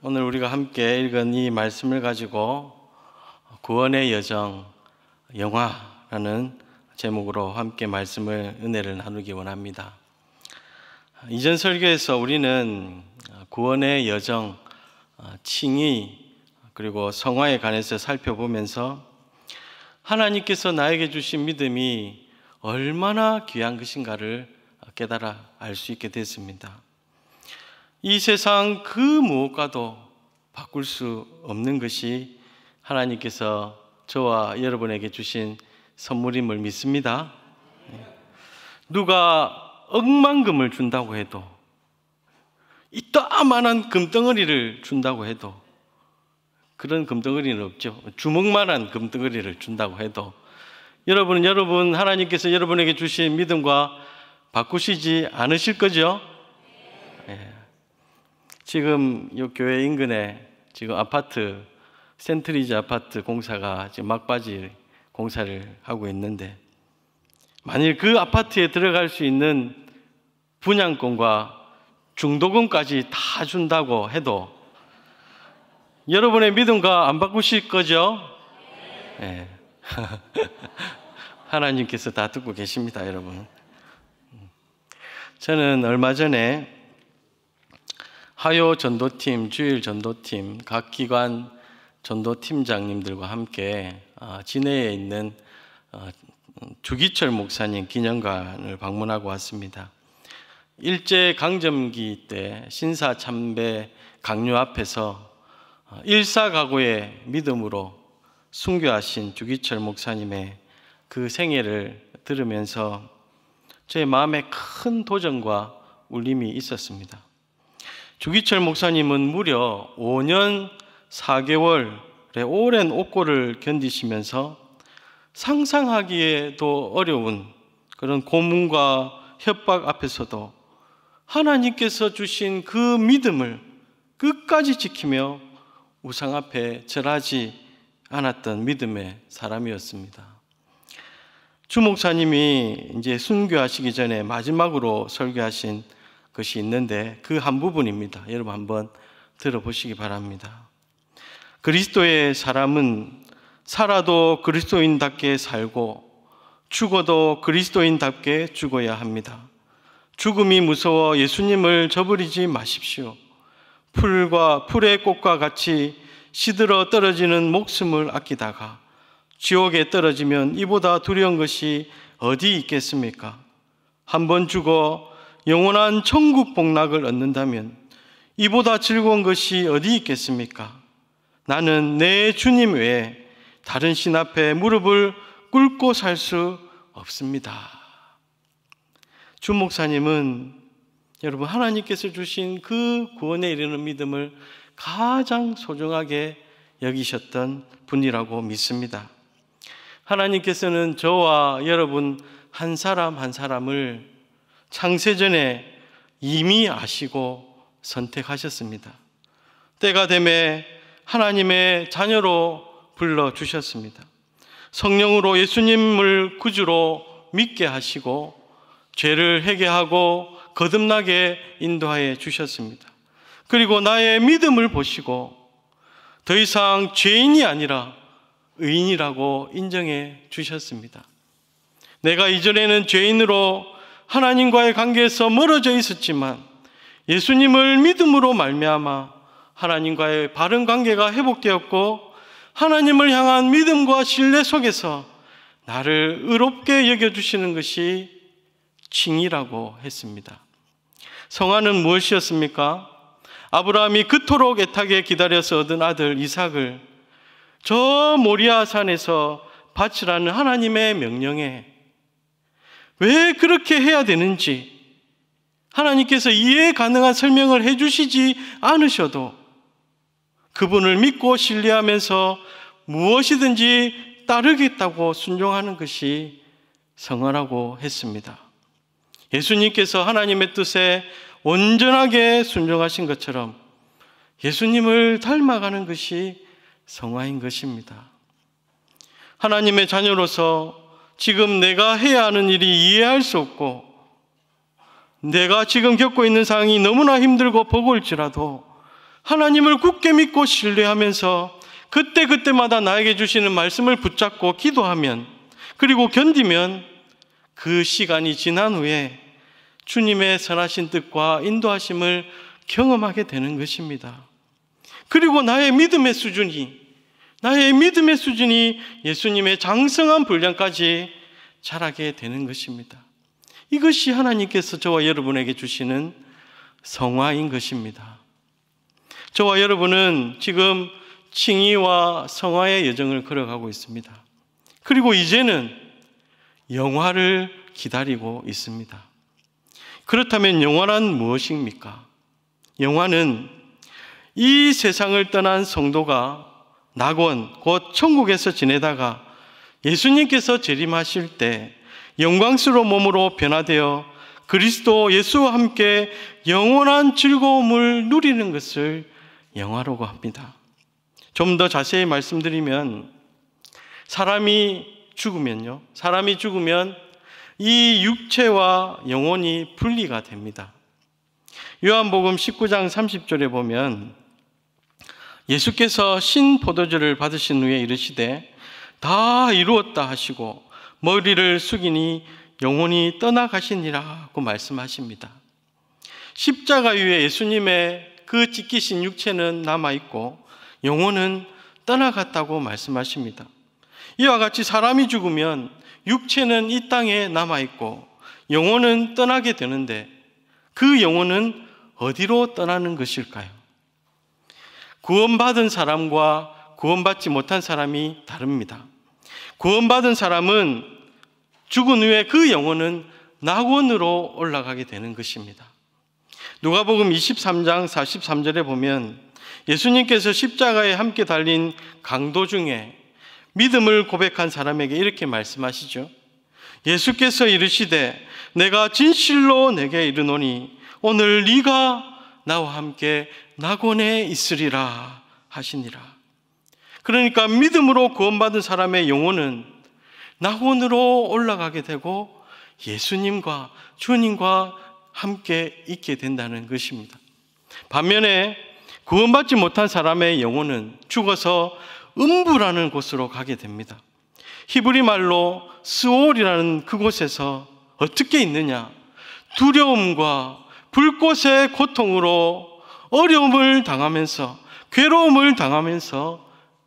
오늘 우리가 함께 읽은 이 말씀을 가지고 구원의 여정 영화라는 제목으로 함께 말씀을 은혜를 나누기 원합니다. 이전 설교에서 우리는 구원의 여정, 칭의 그리고 성화에 관해서 살펴보면서 하나님께서 나에게 주신 믿음이 얼마나 귀한 것인가를 깨달아 알 수 있게 됐습니다. 이 세상 그 무엇과도 바꿀 수 없는 것이 하나님께서 저와 여러분에게 주신 선물임을 믿습니다. 누가 억만금을 준다고 해도, 이따만한 금덩어리를 준다고 해도, 그런 금덩어리는 없죠. 주먹만한 금덩어리를 준다고 해도 여러분 하나님께서 여러분에게 주신 믿음과 바꾸시지 않으실 거죠? 지금 이 교회 인근에 지금 아파트, 센트리즈 아파트 공사가 지금 막바지 공사를 하고 있는데, 만일 그 아파트에 들어갈 수 있는 분양권과 중도금까지 다 준다고 해도 여러분의 믿음과 안 바꾸실 거죠? 네. 하나님께서 다 듣고 계십니다, 여러분. 저는 얼마 전에 하요 전도팀, 주일 전도팀, 각 기관 전도팀장님들과 함께 진해에 있는 주기철 목사님 기념관을 방문하고 왔습니다. 일제강점기 때 신사참배 강요 앞에서 일사각오의 믿음으로 순교하신 주기철 목사님의 그 생애를 들으면서 제 마음에 큰 도전과 울림이 있었습니다. 주기철 목사님은 무려 5년 4개월의 오랜 옥고를 견디시면서 상상하기에도 어려운 그런 고문과 협박 앞에서도 하나님께서 주신 그 믿음을 끝까지 지키며 우상 앞에 절하지 않았던 믿음의 사람이었습니다. 주 목사님이 이제 순교하시기 전에 마지막으로 설교하신 것이 있는데 그 한 부분입니다. 여러분 한번 들어보시기 바랍니다. 그리스도의 사람은 살아도 그리스도인답게 살고 죽어도 그리스도인답게 죽어야 합니다. 죽음이 무서워 예수님을 저버리지 마십시오. 풀의 꽃과 같이 시들어 떨어지는 목숨을 아끼다가 지옥에 떨어지면 이보다 두려운 것이 어디 있겠습니까? 한번 죽어 영원한 천국 복락을 얻는다면 이보다 즐거운 것이 어디 있겠습니까? 나는 내 주님 외에 다른 신 앞에 무릎을 꿇고 살 수 없습니다. 주 목사님은 여러분 하나님께서 주신 그 구원에 이르는 믿음을 가장 소중하게 여기셨던 분이라고 믿습니다. 하나님께서는 저와 여러분 한 사람 한 사람을 창세전에 이미 아시고 선택하셨습니다. 때가 되매 하나님의 자녀로 불러주셨습니다. 성령으로 예수님을 구주로 믿게 하시고 죄를 회개하고 거듭나게 인도하여 주셨습니다. 그리고 나의 믿음을 보시고 더 이상 죄인이 아니라 의인이라고 인정해 주셨습니다. 내가 이전에는 죄인으로 하나님과의 관계에서 멀어져 있었지만 예수님을 믿음으로 말미암아 하나님과의 바른 관계가 회복되었고 하나님을 향한 믿음과 신뢰 속에서 나를 의롭게 여겨주시는 것이 칭의라고 했습니다. 성화는 무엇이었습니까? 아브라함이 그토록 애타게 기다려서 얻은 아들 이삭을 저 모리아 산에서 바치라는 하나님의 명령에 왜 그렇게 해야 되는지 하나님께서 이해 가능한 설명을 해주시지 않으셔도 그분을 믿고 신뢰하면서 무엇이든지 따르겠다고 순종하는 것이 성화라고 했습니다. 예수님께서 하나님의 뜻에 온전하게 순종하신 것처럼 예수님을 닮아가는 것이 성화인 것입니다. 하나님의 자녀로서 지금 내가 해야 하는 일이 이해할 수 없고 내가 지금 겪고 있는 상황이 너무나 힘들고 버거울지라도 하나님을 굳게 믿고 신뢰하면서 그때그때마다 나에게 주시는 말씀을 붙잡고 기도하면, 그리고 견디면 그 시간이 지난 후에 주님의 선하신 뜻과 인도하심을 경험하게 되는 것입니다. 그리고 나의 믿음의 수준이 예수님의 장성한 분량까지 자라게 되는 것입니다. 이것이 하나님께서 저와 여러분에게 주시는 성화인 것입니다. 저와 여러분은 지금 칭의와 성화의 여정을 걸어가고 있습니다. 그리고 이제는 영화를 기다리고 있습니다. 그렇다면 영화란 무엇입니까? 영화는 이 세상을 떠난 성도가 낙원, 곧 천국에서 지내다가 예수님께서 재림하실 때 영광스러운 몸으로 변화되어 그리스도 예수와 함께 영원한 즐거움을 누리는 것을 영화라고 합니다. 좀 더 자세히 말씀드리면, 사람이 죽으면 이 육체와 영혼이 분리가 됩니다. 요한복음 19장 30절에 보면 예수께서 신포도주를 받으신 후에 이르시되 다 이루었다 하시고 머리를 숙이니 영혼이 떠나가시니라고 말씀하십니다. 십자가 위에 예수님의 그 찢기신 육체는 남아있고 영혼은 떠나갔다고 말씀하십니다. 이와 같이 사람이 죽으면 육체는 이 땅에 남아있고 영혼은 떠나게 되는데, 그 영혼은 어디로 떠나는 것일까요? 구원받은 사람과 구원받지 못한 사람이 다릅니다. 구원받은 사람은 죽은 후에 그 영혼은 낙원으로 올라가게 되는 것입니다. 누가복음 23장 43절에 보면 예수님께서 십자가에 함께 달린 강도 중에 믿음을 고백한 사람에게 이렇게 말씀하시죠. 예수께서 이르시되 내가 진실로 내게 이르노니 오늘 네가 나와 함께 낙원에 있으리라 하시니라. 그러니까 믿음으로 구원받은 사람의 영혼은 낙원으로 올라가게 되고 예수님과 주님과 함께 있게 된다는 것입니다. 반면에 구원받지 못한 사람의 영혼은 죽어서 음부라는 곳으로 가게 됩니다. 히브리 말로 스올이라는 그곳에서 어떻게 있느냐? 두려움과 불꽃의 고통으로 어려움을 당하면서, 괴로움을 당하면서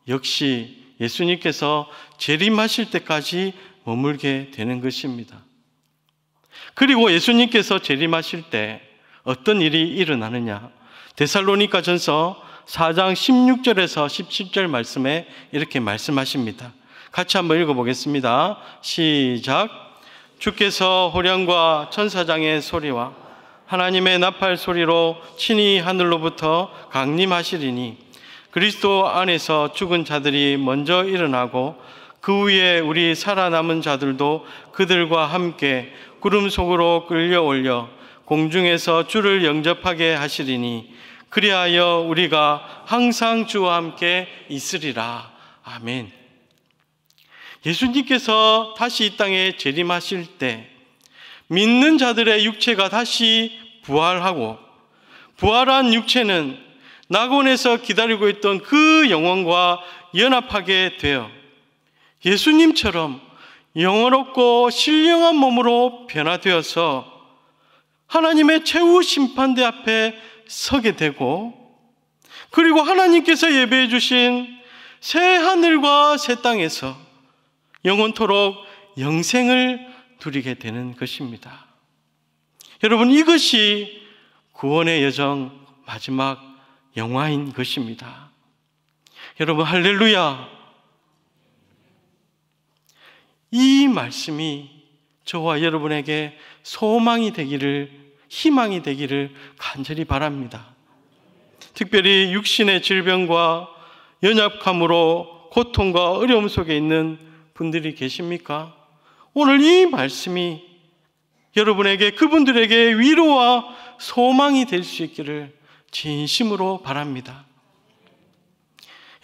역시 예수님께서 재림하실 때까지 머물게 되는 것입니다. 그리고 예수님께서 재림하실 때 어떤 일이 일어나느냐? 데살로니가 전서 4장 16절에서 17절 말씀에 이렇게 말씀하십니다. 같이 한번 읽어보겠습니다. 시작. 주께서 호령과 천사장의 소리와 하나님의 나팔 소리로 친히 하늘로부터 강림하시리니 그리스도 안에서 죽은 자들이 먼저 일어나고 그 위에 우리 살아남은 자들도 그들과 함께 구름 속으로 끌려 올려 공중에서 주를 영접하게 하시리니 그리하여 우리가 항상 주와 함께 있으리라. 아멘. 예수님께서 다시 이 땅에 재림하실 때 믿는 자들의 육체가 다시 부활하고, 부활한 육체는 낙원에서 기다리고 있던 그 영혼과 연합하게 되어 예수님처럼 영원롭고 신령한 몸으로 변화되어서 하나님의 최후 심판대 앞에 서게 되고, 그리고 하나님께서 예배해 주신 새 하늘과 새 땅에서 영원토록 영생을 누리게 되는 것입니다. 여러분, 이것이 구원의 여정 마지막 영화인 것입니다. 여러분, 할렐루야. 이 말씀이 저와 여러분에게 소망이 되기를, 희망이 되기를 간절히 바랍니다. 특별히 육신의 질병과 연약함으로 고통과 어려움 속에 있는 분들이 계십니까? 오늘 이 말씀이 여러분에게, 그분들에게 위로와 소망이 될 수 있기를 진심으로 바랍니다.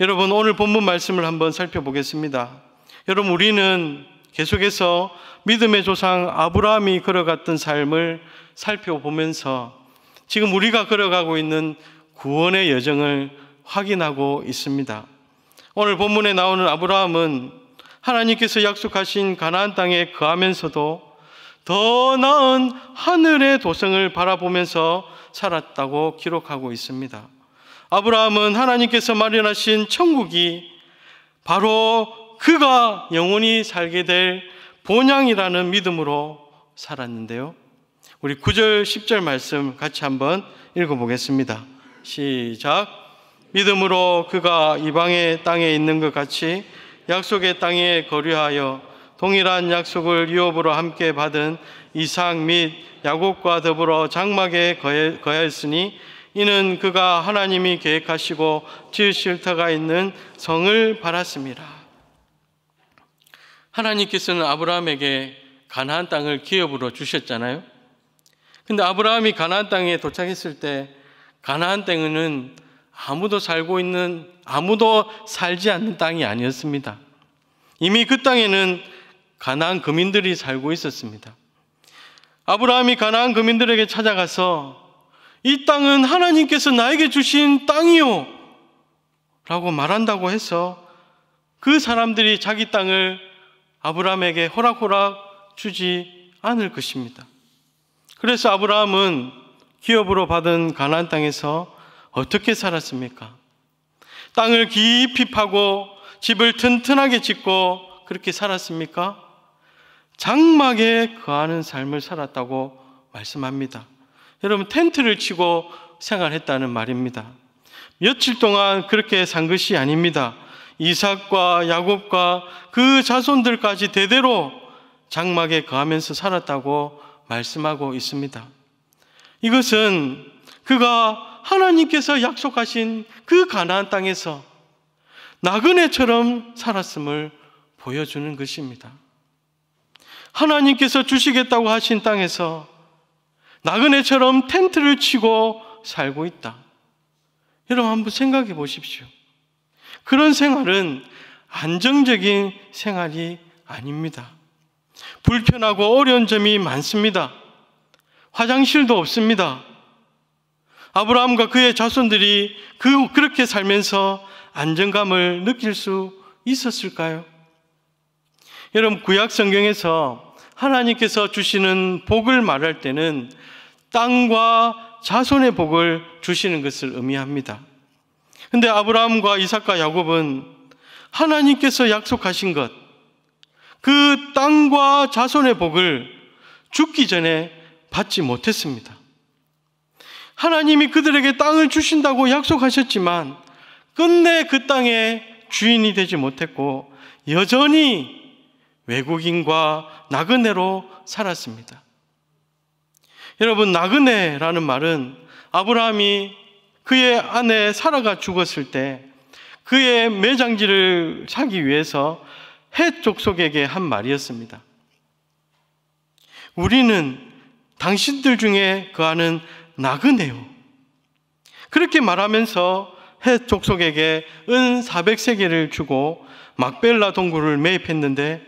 여러분, 오늘 본문 말씀을 한번 살펴보겠습니다. 여러분, 우리는 계속해서 믿음의 조상 아브라함이 걸어갔던 삶을 살펴보면서 지금 우리가 걸어가고 있는 구원의 여정을 확인하고 있습니다. 오늘 본문에 나오는 아브라함은 하나님께서 약속하신 가나안 땅에 거하면서도 더 나은 하늘의 도성을 바라보면서 살았다고 기록하고 있습니다. 아브라함은 하나님께서 마련하신 천국이 바로 그가 영원히 살게 될 본향이라는 믿음으로 살았는데요. 우리 9절, 10절 말씀 같이 한번 읽어보겠습니다. 시작. 믿음으로 그가 이방의 땅에 있는 것 같이 약속의 땅에 거류하여 동일한 약속을 유업으로 함께 받은 이삭 및 야곱과 더불어 장막에 거하였으니 이는 그가 하나님이 계획하시고 지으실 터가 있는 성을 바랐습니다. 하나님께서는 아브라함에게 가나안 땅을 기업으로 주셨잖아요. 근데 아브라함이 가나안 땅에 도착했을 때 가나안 땅은 아무도 살지 않는 땅이 아니었습니다. 이미 그 땅에는 가나안 거민들이 살고 있었습니다. 아브라함이 가나안 거민들에게 찾아가서 이 땅은 하나님께서 나에게 주신 땅이요 라고 말한다고 해서 그 사람들이 자기 땅을 아브라함에게 호락호락 주지 않을 것입니다. 그래서 아브라함은 기업으로 받은 가나안 땅에서 어떻게 살았습니까? 땅을 깊이 파고 집을 튼튼하게 짓고 그렇게 살았습니까? 장막에 거하는 삶을 살았다고 말씀합니다. 여러분, 텐트를 치고 생활했다는 말입니다. 며칠 동안 그렇게 산 것이 아닙니다. 이삭과 야곱과 그 자손들까지 대대로 장막에 거하면서 살았다고 말씀하고 있습니다. 이것은 그가 하나님께서 약속하신 그 가나안 땅에서 나그네처럼 살았음을 보여주는 것입니다. 하나님께서 주시겠다고 하신 땅에서 나그네처럼 텐트를 치고 살고 있다. 여러분, 한번 생각해 보십시오. 그런 생활은 안정적인 생활이 아닙니다. 불편하고 어려운 점이 많습니다. 화장실도 없습니다. 아브라함과 그의 자손들이 그렇게 살면서 안정감을 느낄 수 있었을까요? 여러분, 구약 성경에서 하나님께서 주시는 복을 말할 때는 땅과 자손의 복을 주시는 것을 의미합니다. 그런데 아브라함과 이삭과 야곱은 하나님께서 약속하신 것, 그 땅과 자손의 복을 죽기 전에 받지 못했습니다. 하나님이 그들에게 땅을 주신다고 약속하셨지만 끝내 그 땅의 주인이 되지 못했고 여전히 외국인과 나그네로 살았습니다. 여러분, 나그네라는 말은 아브라함이 그의 아내 사라가 죽었을 때 그의 매장지를 사기 위해서 헷 족속에게 한 말이었습니다. 우리는 당신들 중에 거하는 나그네요. 그렇게 말하면서 헷 족속에게 은 400세겔을 주고 막벨라 동굴을 매입했는데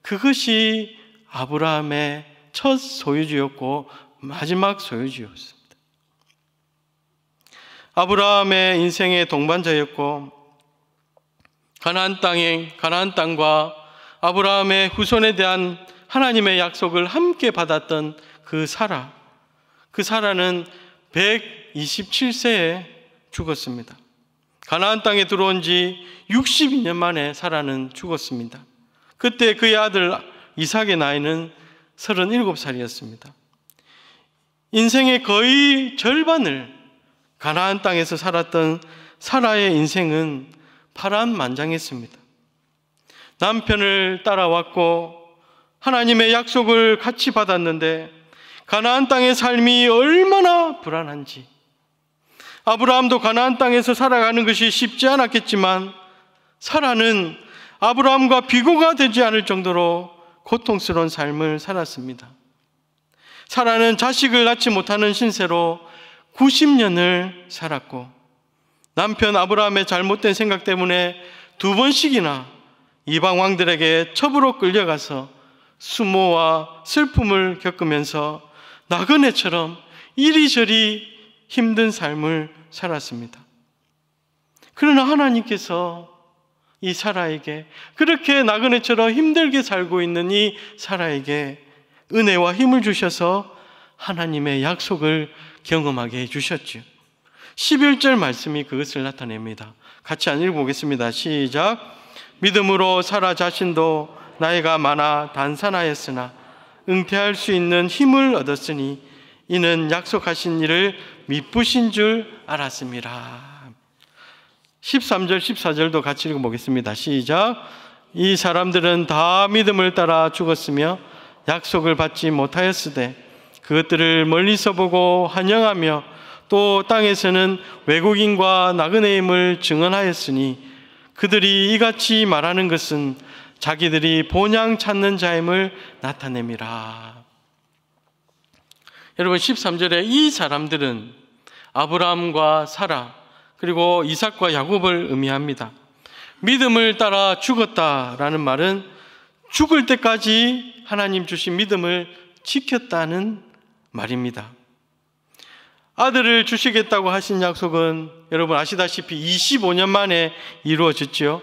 그것이 아브라함의 첫 소유지였고 마지막 소유지였습니다. 아브라함의 인생의 동반자였고 가나안 땅과 아브라함의 후손에 대한 하나님의 약속을 함께 받았던 그 사라는 127세에 죽었습니다. 가나안 땅에 들어온 지 62년 만에 사라는 죽었습니다. 그때 그의 아들 이삭의 나이는 37살이었습니다. 인생의 거의 절반을 가나안 땅에서 살았던 사라의 인생은 파란만장했습니다. 남편을 따라왔고 하나님의 약속을 같이 받았는데 가나안 땅의 삶이 얼마나 불안한지, 아브라함도 가나안 땅에서 살아가는 것이 쉽지 않았겠지만 사라는 아브라함과 비교가 되지 않을 정도로 고통스러운 삶을 살았습니다. 사라는 자식을 낳지 못하는 신세로 90년을 살았고 남편 아브라함의 잘못된 생각 때문에 2번씩이나 이방 왕들에게 첩으로 끌려가서 수모와 슬픔을 겪으면서 나그네처럼 이리저리 힘든 삶을 살았습니다. 그러나 하나님께서 이 사라에게, 그렇게 나그네처럼 힘들게 살고 있는 이 사라에게 은혜와 힘을 주셔서 하나님의 약속을 경험하게 해주셨죠. 11절 말씀이 그것을 나타냅니다. 같이 안 읽어보겠습니다. 시작. 믿음으로 사라 자신도 나이가 많아 단산하였으나 응태할 수 있는 힘을 얻었으니 이는 약속하신 일을 미쁘신 줄 알았습니다. 13절 14절도 같이 읽어보겠습니다. 시작. 이 사람들은 다 믿음을 따라 죽었으며 약속을 받지 못하였으되 그것들을 멀리서 보고 환영하며 또 땅에서는 외국인과 나그네임을 증언하였으니 그들이 이같이 말하는 것은 자기들이 본향 찾는 자임을 나타냅니다. 여러분, 13절에 이 사람들은 아브라함과 사라 그리고 이삭과 야곱을 의미합니다. 믿음을 따라 죽었다라는 말은 죽을 때까지 하나님 주신 믿음을 지켰다는 말입니다. 아들을 주시겠다고 하신 약속은 여러분 아시다시피 25년 만에 이루어졌죠.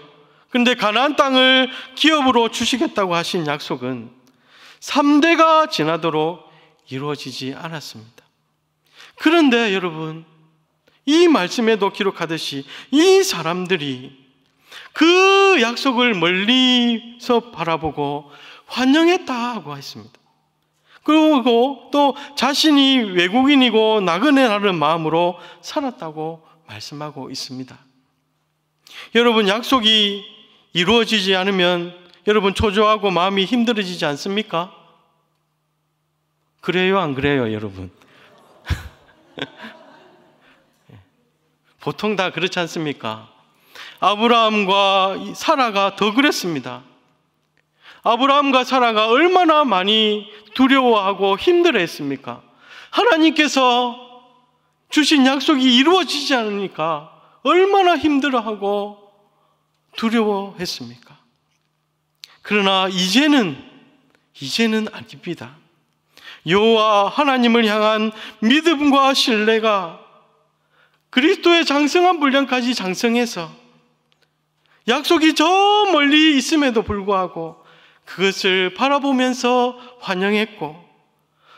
그런데 가나안 땅을 기업으로 주시겠다고 하신 약속은 3대가 지나도록 이루어지지 않았습니다. 그런데 여러분, 이 말씀에도 기록하듯이 이 사람들이 그 약속을 멀리서 바라보고 환영했다고 했습니다. 그리고 또 자신이 외국인이고 나그네라는 마음으로 살았다고 말씀하고 있습니다. 여러분, 약속이 이루어지지 않으면 여러분 초조하고 마음이 힘들어지지 않습니까? 그래요, 안 그래요, 여러분? 보통 다 그렇지 않습니까? 아브라함과 사라가 더 그랬습니다. 아브라함과 사라가 얼마나 많이 두려워하고 힘들어했습니까? 하나님께서 주신 약속이 이루어지지 않으니까 얼마나 힘들어하고 두려워했습니까? 그러나 이제는 아닙니다. 여호와 하나님을 향한 믿음과 신뢰가 그리스도의 장성한 분량까지 장성해서 약속이 저 멀리 있음에도 불구하고 그것을 바라보면서 환영했고,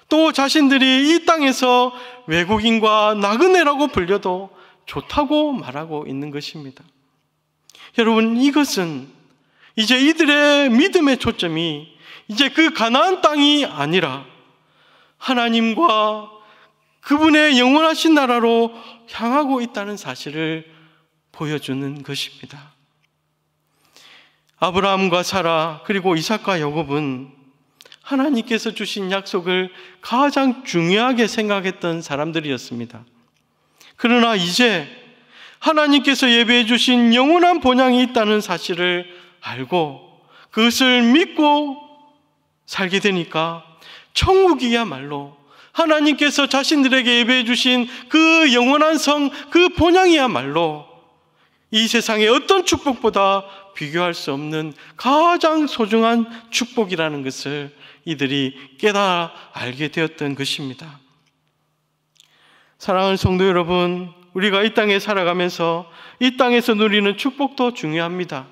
또 자신들이 이 땅에서 외국인과 나그네라고 불려도 좋다고 말하고 있는 것입니다. 여러분, 이것은 이제 이들의 믿음의 초점이 이제 그 가나안 땅이 아니라 하나님과 그분의 영원하신 나라로 향하고 있다는 사실을 보여주는 것입니다. 아브라함과 사라 그리고 이삭과 야곱은 하나님께서 주신 약속을 가장 중요하게 생각했던 사람들이었습니다. 그러나 이제 하나님께서 예비해 주신 영원한 본향이 있다는 사실을 알고 그것을 믿고 살게 되니까 천국이야말로 하나님께서 자신들에게 예배해 주신 그 영원한 성, 그 본향이야말로 이 세상의 어떤 축복보다 비교할 수 없는 가장 소중한 축복이라는 것을 이들이 깨달아 알게 되었던 것입니다. 사랑하는 성도 여러분, 우리가 이 땅에 살아가면서 이 땅에서 누리는 축복도 중요합니다.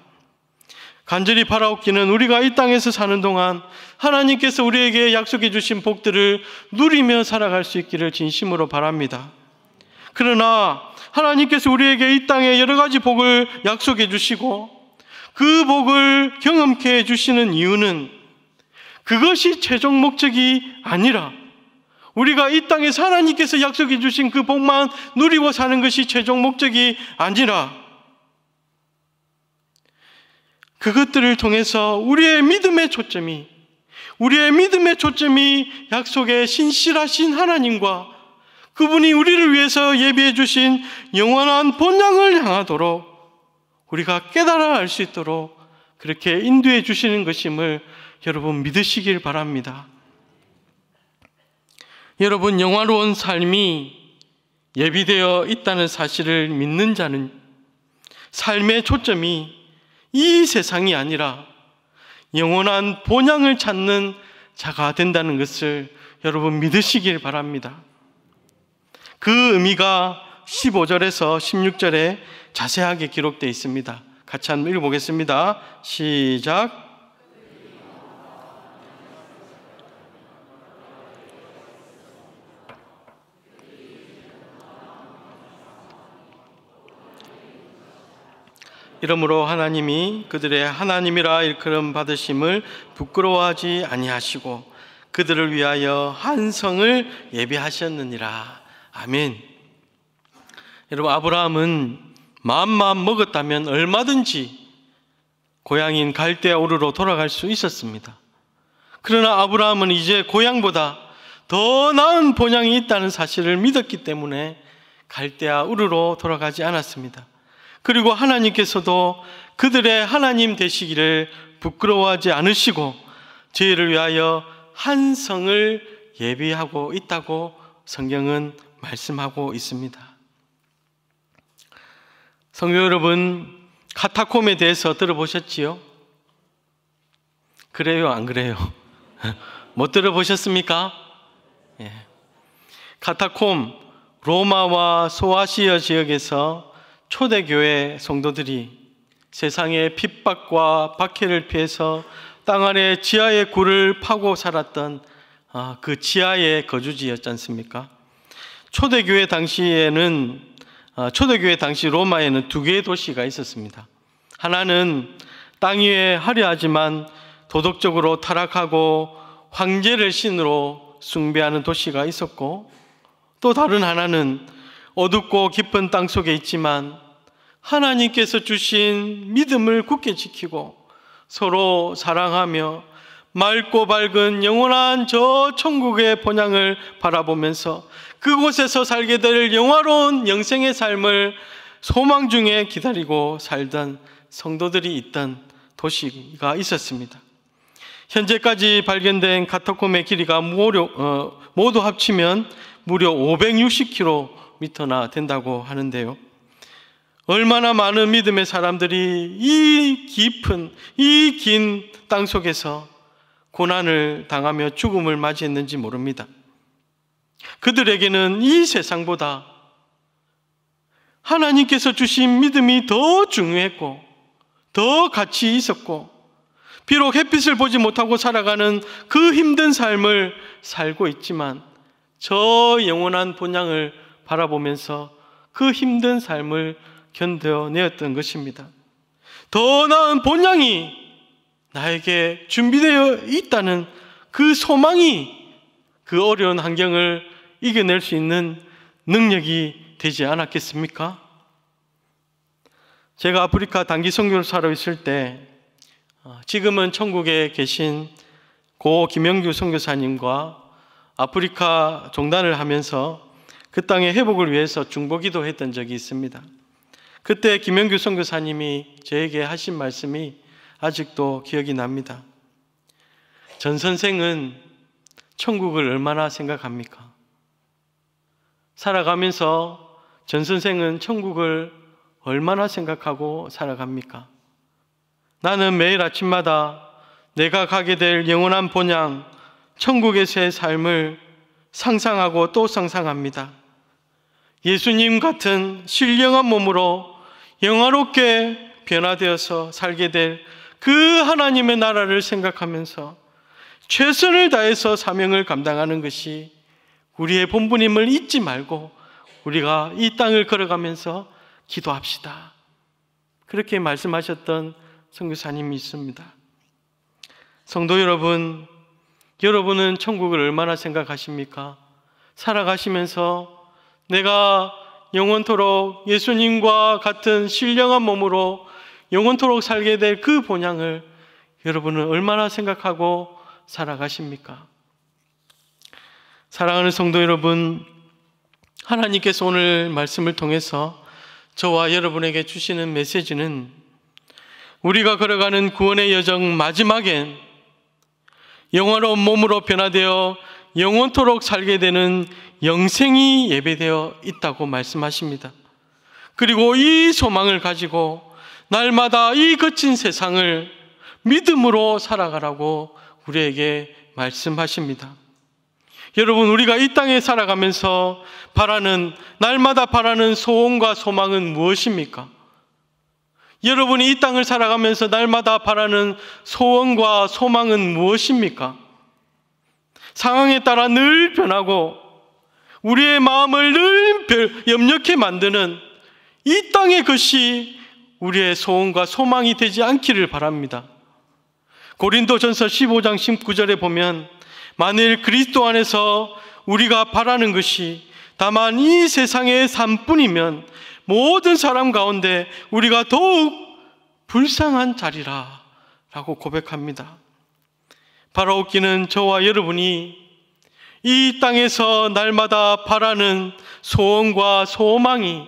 간절히 바라옵기는 우리가 이 땅에서 사는 동안 하나님께서 우리에게 약속해 주신 복들을 누리며 살아갈 수 있기를 진심으로 바랍니다. 그러나 하나님께서 우리에게 이 땅에 여러 가지 복을 약속해 주시고 그 복을 경험케 해주시는 이유는 그것이 최종 목적이 아니라 우리가 이 땅에서 하나님께서 약속해 주신 그 복만 누리고 사는 것이 최종 목적이 아니라 그것들을 통해서 우리의 믿음의 초점이 약속의 신실하신 하나님과 그분이 우리를 위해서 예비해 주신 영원한 본향을 향하도록 우리가 깨달아 알 수 있도록 그렇게 인도해 주시는 것임을 여러분 믿으시길 바랍니다. 여러분, 영화로운 삶이 예비되어 있다는 사실을 믿는 자는 삶의 초점이 이 세상이 아니라 영원한 본향을 찾는 자가 된다는 것을 여러분 믿으시길 바랍니다. 그 의미가 15절에서 16절에 자세하게 기록되어 있습니다. 같이 한번 읽어보겠습니다. 시작. 이러므로 하나님이 그들의 하나님이라 일컬음 받으심을 부끄러워하지 아니하시고 그들을 위하여 한 성을 예비하셨느니라. 아멘. 여러분, 아브라함은 마음만 먹었다면 얼마든지 고향인 갈대아 우르로 돌아갈 수 있었습니다. 그러나 아브라함은 이제 고향보다 더 나은 본향이 있다는 사실을 믿었기 때문에 갈대아 우르로 돌아가지 않았습니다. 그리고 하나님께서도 그들의 하나님 되시기를 부끄러워하지 않으시고 저희를 위하여 한 성을 예비하고 있다고 성경은 말씀하고 있습니다. 성도 여러분, 카타콤에 대해서 들어보셨지요? 그래요, 안 그래요? 못 들어보셨습니까? 예. 카타콤, 로마와 소아시아 지역에서 초대교회 성도들이 세상의 핍박과 박해를 피해서 땅 아래 지하의 굴을 파고 살았던 그 지하의 거주지였지 않습니까? 초대교회 당시 로마에는 두 개의 도시가 있었습니다. 하나는 땅 위에 화려하지만 도덕적으로 타락하고 황제를 신으로 숭배하는 도시가 있었고, 또 다른 하나는 어둡고 깊은 땅 속에 있지만 하나님께서 주신 믿음을 굳게 지키고 서로 사랑하며 맑고 밝은 영원한 저 천국의 본향을 바라보면서 그곳에서 살게 될 영화로운 영생의 삶을 소망 중에 기다리고 살던 성도들이 있던 도시가 있었습니다. 현재까지 발견된 카타콤의 길이가 모두 합치면 무려 560km나 된다고 하는데요. 얼마나 많은 믿음의 사람들이 이 깊은, 이 긴 땅 속에서 고난을 당하며 죽음을 맞이했는지 모릅니다. 그들에게는 이 세상보다 하나님께서 주신 믿음이 더 중요했고 더 가치 있었고, 비록 햇빛을 보지 못하고 살아가는 그 힘든 삶을 살고 있지만 저 영원한 본향을 바라보면서 그 힘든 삶을 견뎌내었던 것입니다. 더 나은 본향이 나에게 준비되어 있다는 그 소망이 그 어려운 환경을 이겨낼 수 있는 능력이 되지 않았겠습니까? 제가 아프리카 단기 선교를 살아 있을 때 지금은 천국에 계신 고 김영규 선교사님과 아프리카 종단을 하면서 그 땅의 회복을 위해서 중보기도 했던 적이 있습니다. 그때 김영규 선교사님이 저에게 하신 말씀이 아직도 기억이 납니다. 전 선생은 천국을 얼마나 생각합니까? 살아가면서 전 선생은 천국을 얼마나 생각하고 살아갑니까? 나는 매일 아침마다 내가 가게 될 영원한 본향, 천국에서의 삶을 상상하고 또 상상합니다. 예수님 같은 신령한 몸으로 영화롭게 변화되어서 살게 될 그 하나님의 나라를 생각하면서 최선을 다해서 사명을 감당하는 것이 우리의 본분임을 잊지 말고 우리가 이 땅을 걸어가면서 기도합시다. 그렇게 말씀하셨던 선교사님이 있습니다. 성도 여러분, 여러분은 천국을 얼마나 생각하십니까? 살아가시면서 내가 영원토록 예수님과 같은 신령한 몸으로 영원토록 살게 될 그 본향을 여러분은 얼마나 생각하고 살아가십니까? 사랑하는 성도 여러분, 하나님께서 오늘 말씀을 통해서 저와 여러분에게 주시는 메시지는 우리가 걸어가는 구원의 여정 마지막엔 영원한 몸으로 변화되어 영원토록 살게 되는 영생이 예배되어 있다고 말씀하십니다. 그리고 이 소망을 가지고 날마다 이 거친 세상을 믿음으로 살아가라고 우리에게 말씀하십니다. 여러분, 우리가 이 땅에 살아가면서 날마다 바라는 소원과 소망은 무엇입니까? 여러분이 이 땅을 살아가면서 날마다 바라는 소원과 소망은 무엇입니까? 상황에 따라 늘 변하고 우리의 마음을 늘 염려케 만드는 이 땅의 것이 우리의 소원과 소망이 되지 않기를 바랍니다. 고린도전서 15장 19절에 보면 만일 그리스도 안에서 우리가 바라는 것이 다만 이 세상의 삶뿐이면 모든 사람 가운데 우리가 더욱 불쌍한 자리라 라고 고백합니다. 바라옵기는 저와 여러분이 이 땅에서 날마다 바라는 소원과 소망이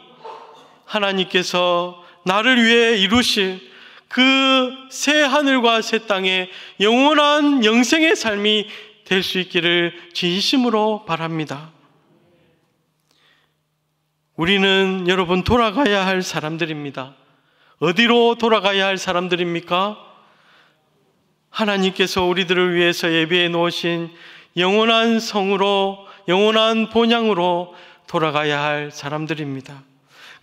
하나님께서 나를 위해 이루실 그 새 하늘과 새 땅의 영원한 영생의 삶이 될 수 있기를 진심으로 바랍니다. 우리는 여러분 돌아가야 할 사람들입니다. 어디로 돌아가야 할 사람들입니까? 하나님께서 우리들을 위해서 예비해 놓으신 영원한 성으로, 영원한 본향으로 돌아가야 할 사람들입니다.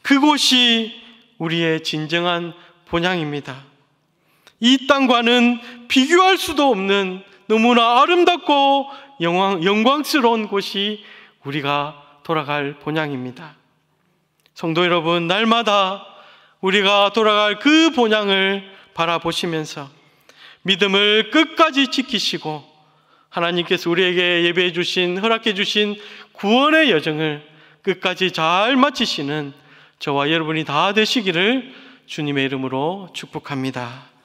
그곳이 우리의 진정한 본향입니다. 이 땅과는 비교할 수도 없는 너무나 아름답고 영광스러운 곳이 우리가 돌아갈 본향입니다. 성도 여러분, 날마다 우리가 돌아갈 그 본향을 바라보시면서 믿음을 끝까지 지키시고 하나님께서 우리에게 예배해 주신, 허락해 주신 구원의 여정을 끝까지 잘 마치시는 저와 여러분이 다 되시기를 주님의 이름으로 축복합니다.